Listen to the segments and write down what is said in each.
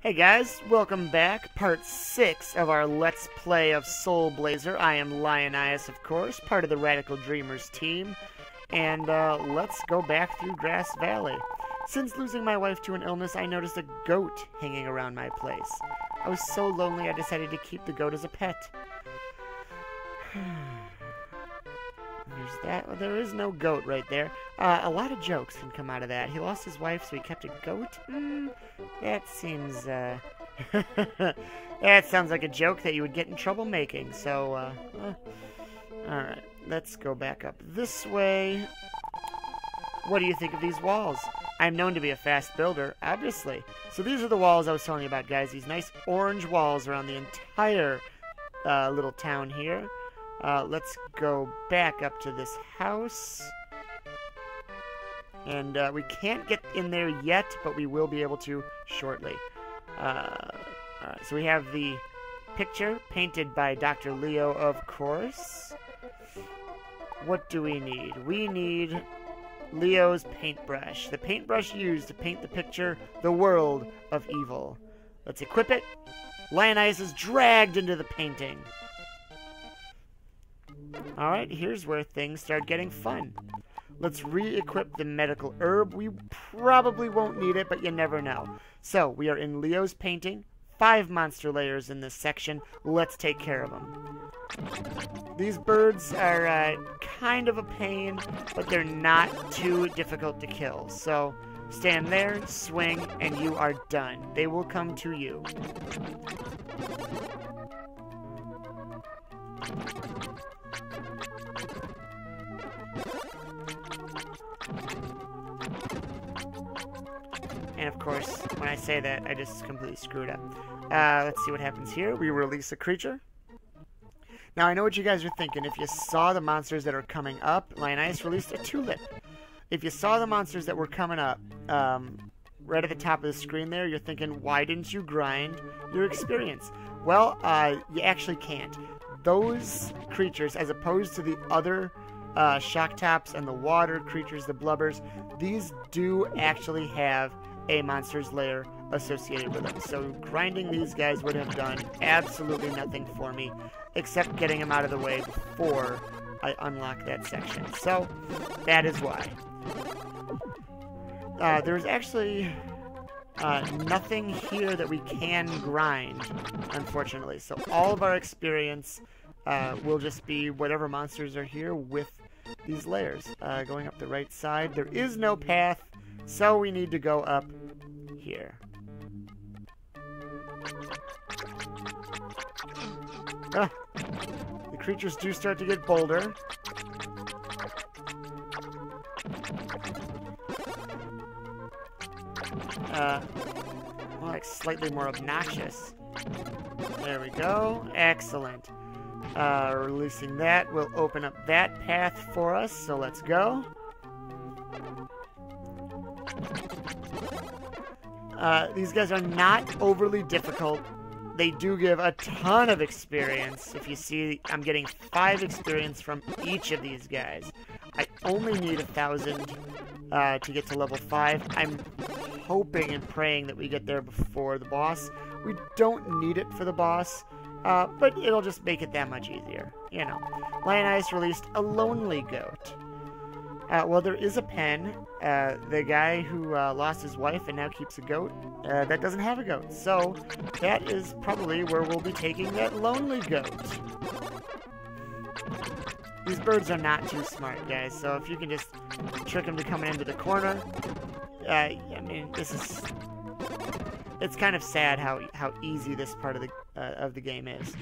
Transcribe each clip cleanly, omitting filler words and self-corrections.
Hey guys, welcome back. Part 6 of our Let's Play of Soul Blazer. I am Lionias, of course, part of the Radical Dreamers team. And let's go back through Grass Valley. Since losing my wife to an illness, I noticed a goat hanging around my place. I was so lonely I decided to keep the goat as a pet. There's that. Well, there is no goat right there. A lot of jokes can come out of that. He lost his wife, so he kept a goat? That seems, that sounds like a joke that you would get in trouble making, so, alright. Let's go back up this way. What do you think of these walls? I'm known to be a fast builder, obviously. So these are the walls I was telling you about, guys. These nice orange walls around the entire little town here. Let's go back up to this house. And we can't get in there yet, but we will be able to shortly. Alright, so we have the picture painted by Dr. Leo, of course. What do we need? We need Leo's paintbrush. The paintbrush used to paint the picture, The World of Evil. Let's equip it. Lionias is dragged into the painting. Alright, here's where things start getting fun. Let's re-equip the medical herb. We probably won't need it, but you never know. So, we are in Leo's painting. 5 monster layers in this section. Let's take care of them. These birds are kind of a pain, but they're not too difficult to kill. So, stand there, swing, and you are done. They will come to you. And of course, when I say that, I just completely screwed up. Let's see what happens here. We release a creature. Now, I know what you guys are thinking. If you saw the monsters that are coming up, Lionias released a tulip. If you saw the monsters that were coming up, right at the top of the screen there, you're thinking, why didn't you grind your experience? Well, you actually can't. Those creatures, as opposed to the other shock tops and the water creatures, the blubbers, these do actually have a monster's lair associated with them. So grinding these guys would have done absolutely nothing for me, except getting them out of the way before I unlock that section. So that is why. There's actually nothing here that we can grind, unfortunately. So all of our experience will just be whatever monsters are here with these layers. Going up the right side, there is no path, so we need to go up here. The creatures do start to get bolder. Like slightly more obnoxious. There we go. Excellent. Releasing that will open up that path for us, so let's go. These guys are not overly difficult. They do give a ton of experience. If you see, I'm getting 5 experience from each of these guys. I only need 1,000 to get to level 5. I'm hoping and praying that we get there before the boss. We don't need it for the boss, but it'll just make it that much easier. You know. Lionias released a lonely goat. Well, there is a pen. The guy who lost his wife and now keeps a goat, that doesn't have a goat. So, that is probably where we'll be taking that lonely goat. These birds are not too smart, guys, so if you can just trick them to coming into the corner, I mean, this is... It's kind of sad how easy this part of the game is.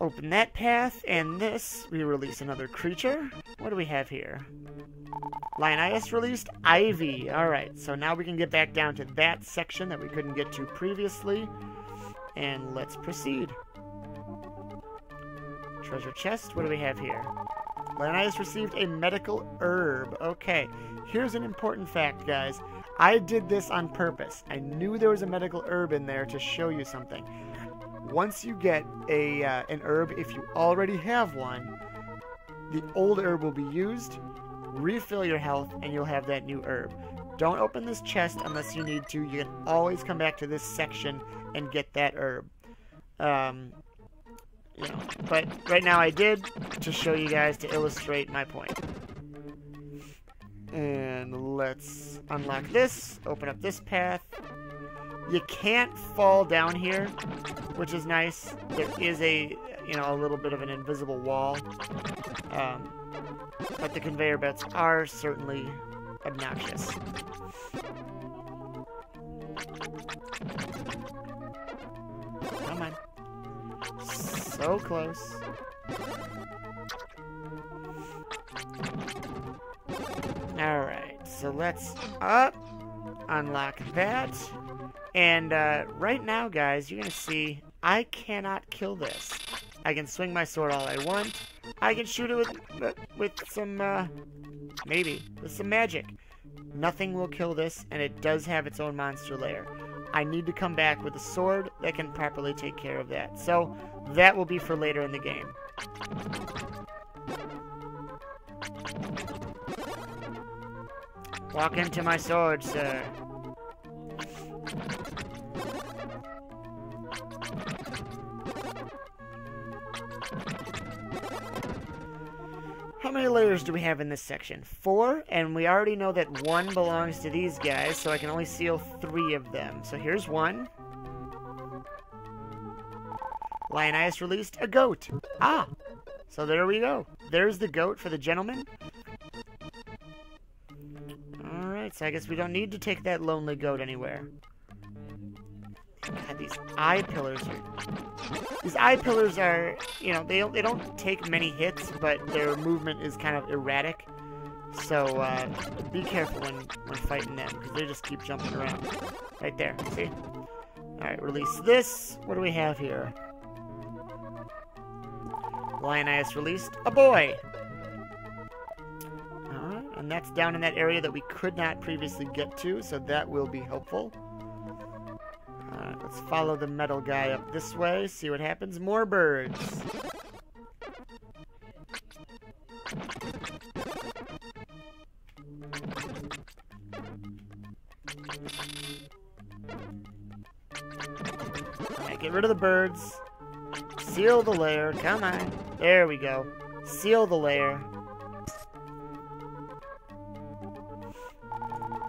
Open that path, and this, we release another creature. What do we have here? Lionias released Ivy. Alright, so now we can get back down to that section that we couldn't get to previously. And let's proceed. Treasure chest, what do we have here? Lionias received a medical herb. Okay, here's an important fact, guys. I did this on purpose. I knew there was a medical herb in there to show you something. Once you get an herb, if you already have one, the old herb will be used, refill your health, and you'll have that new herb. Don't open this chest unless you need to. You can always come back to this section and get that herb. You know, but right now I did to show you guys, to illustrate my point. And let's unlock this, open up this path. You can't fall down here, which is nice. There is a, you know, a little bit of an invisible wall. But the conveyor belts are certainly obnoxious. Come on. So close. Alright, so let's unlock that. And right now, guys, you're going to see I cannot kill this. I can swing my sword all I want. I can shoot it with some, maybe, with some magic. Nothing will kill this, and it does have its own monster lair. I need to come back with a sword that can properly take care of that. So that will be for later in the game. Walk into my sword, sir. How many layers do we have in this section? 4, and we already know that 1 belongs to these guys, so I can only seal 3 of them. So here's 1. Lionias released a goat. Ah! So there we go. There's the goat for the gentleman. Alright, so I guess we don't need to take that lonely goat anywhere. God, these eye pillars are... These eye pillars are, you know, they don't take many hits, but their movement is kind of erratic. So, be careful when fighting them, because they just keep jumping around. Right there, see? Alright, release this. What do we have here? Lionias released a boy. Alright, and that's down in that area that we could not previously get to, so that will be helpful. Let's follow the metal guy up this way, see what happens. More birds. Alright, get rid of the birds. Seal the lair. Come on. There we go. Seal the lair.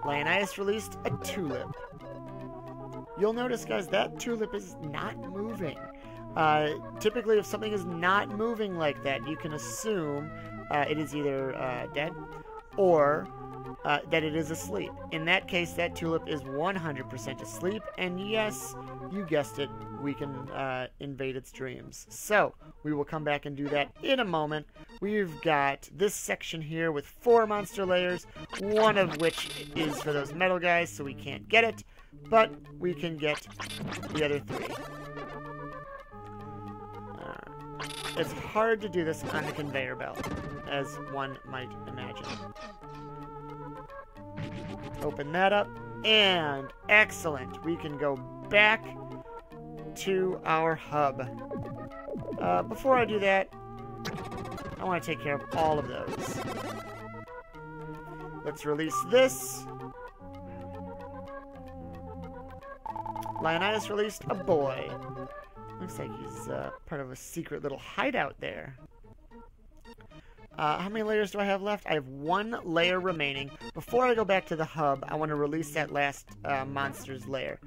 Lionias released a tulip. You'll notice, guys, that tulip is not moving. Typically, if something is not moving like that, you can assume it is either dead or that it is asleep. In that case, that tulip is 100% asleep, and yes, you guessed it, we can invade its dreams. So, we will come back and do that in a moment. We've got this section here with 4 monster layers, one of which is for those metal guys, so we can't get it. But we can get the other 3. It's hard to do this on the conveyor belt, as one might imagine. Open that up, and excellent. We can go back to our hub. Before I do that, I want to take care of all of those. Let's release this. Lionias released a boy. Looks like he's part of a secret little hideout there. How many layers do I have left? I have 1 layer remaining. Before I go back to the hub, I want to release that last monster's lair.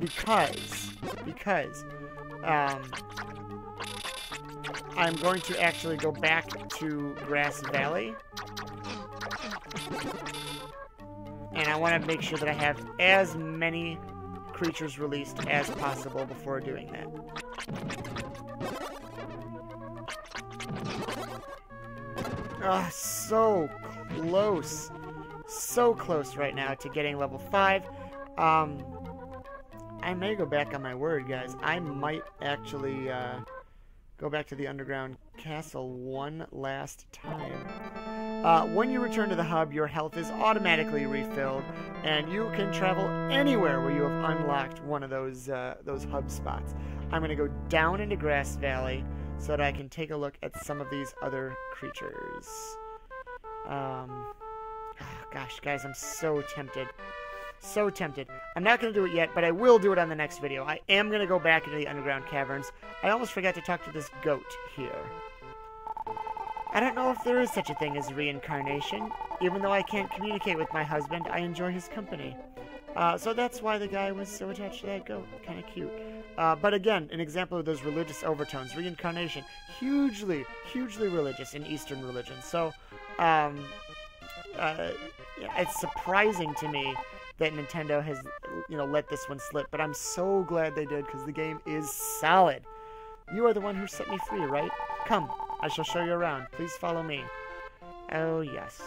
Because I'm going to actually go back to Grass Valley. And I want to make sure that I have as many creatures released as possible before doing that. Ah, so close. So close right now to getting level 5. I may go back on my word, guys. I might actually go back to the underground castle one last time. When you return to the hub, your health is automatically refilled, and you can travel anywhere where you have unlocked one of those hub spots. I'm going to go down into Grass Valley so that I can take a look at some of these other creatures. gosh, guys, I'm so tempted. So tempted. I'm not going to do it yet, but I will do it on the next video. I am going to go back into the underground caverns. I almost forgot to talk to this goat here. I don't know if there is such a thing as reincarnation. Even though I can't communicate with my husband, I enjoy his company. So that's why the guy was so attached to that goat. Kind of cute. But again, an example of those religious overtones. Reincarnation. Hugely, hugely religious in Eastern religion. So, it's surprising to me that Nintendo has, let this one slip. But I'm so glad they did, because the game is solid. You are the one who set me free, right? Come, I shall show you around. Please follow me. Oh, yes.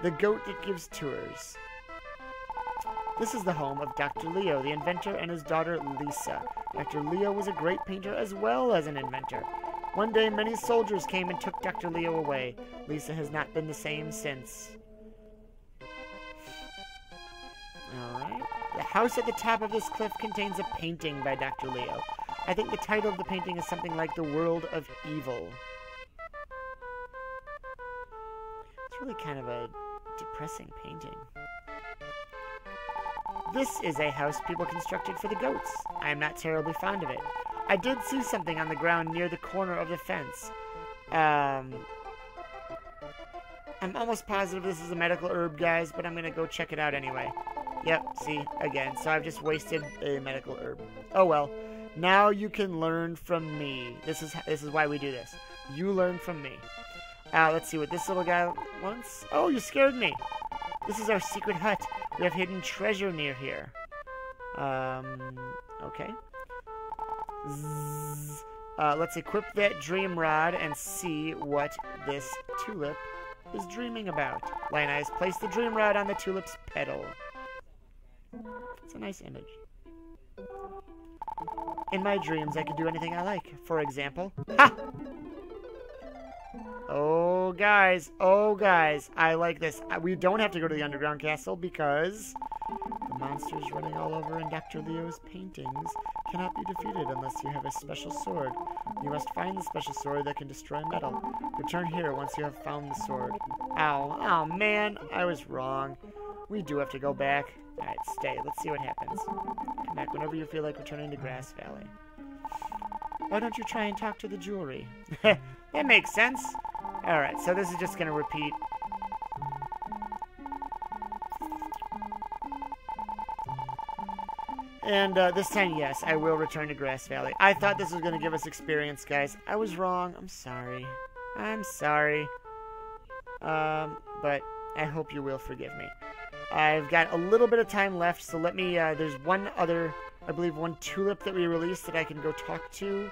The goat that gives tours. This is the home of Dr. Leo, the inventor, and his daughter, Lisa. Dr. Leo was a great painter as well as an inventor. One day, many soldiers came and took Dr. Leo away. Lisa has not been the same since. Alright. The house at the top of this cliff contains a painting by Dr. Leo. I think the title of the painting is something like The World of Evil. It's really kind of a depressing painting. This is a house people constructed for the goats. I am not terribly fond of it. I did see something on the ground near the corner of the fence. I'm almost positive this is a medical herb, guys, but I'm going to go check it out anyway. Yep, see, again. So I've just wasted a medical herb. Oh well. Now you can learn from me. This is why we do this. You learn from me. Let's see what this little guy wants. Oh, you scared me. This is our secret hut. We have hidden treasure near here. Okay. Zzz. Let's equip that dream rod and see what this tulip is dreaming about. Lion Eyes, place the dream rod on the tulip's petal. It's a nice image. In my dreams, I can do anything I like. For example, ha! Oh, guys, I like this. We don't have to go to the underground castle because the monsters running all over in Dr. Leo's paintings cannot be defeated unless you have a special sword. You must find the special sword that can destroy metal. Return here once you have found the sword. Ow, oh man, I was wrong. We do have to go back. Alright, stay. Let's see what happens. Come back whenever you feel like returning to Grass Valley. Why don't you try and talk to the jewelry? That makes sense. Alright, so this is just going to repeat. And this time, yes, I will return to Grass Valley. I thought this was going to give us experience, guys. I was wrong. I'm sorry. I'm sorry. But I hope you will forgive me. I've got a little bit of time left, so let me, there's one other, I believe one tulip that we released that I can go talk to.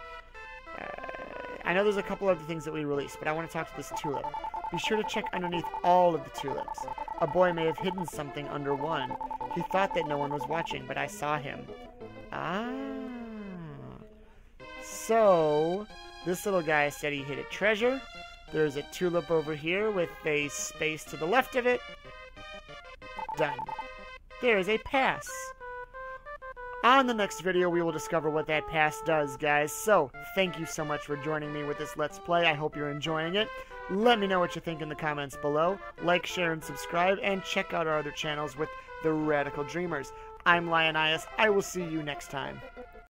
I know there's a couple other things that we released, but I want to talk to this tulip. Be sure to check underneath all of the tulips. A boy may have hidden something under one. He thought that no one was watching, but I saw him. Ah. So, this little guy said he hid a treasure. There's a tulip over here with a space to the left of it. Done. There is a pass. On the next video, we will discover what that pass does, guys. So, thank you so much for joining me with this Let's Play. I hope you're enjoying it. Let me know what you think in the comments below. Like, share, and subscribe, and check out our other channels with the Radical Dreamers. I'm Lionias. I will see you next time.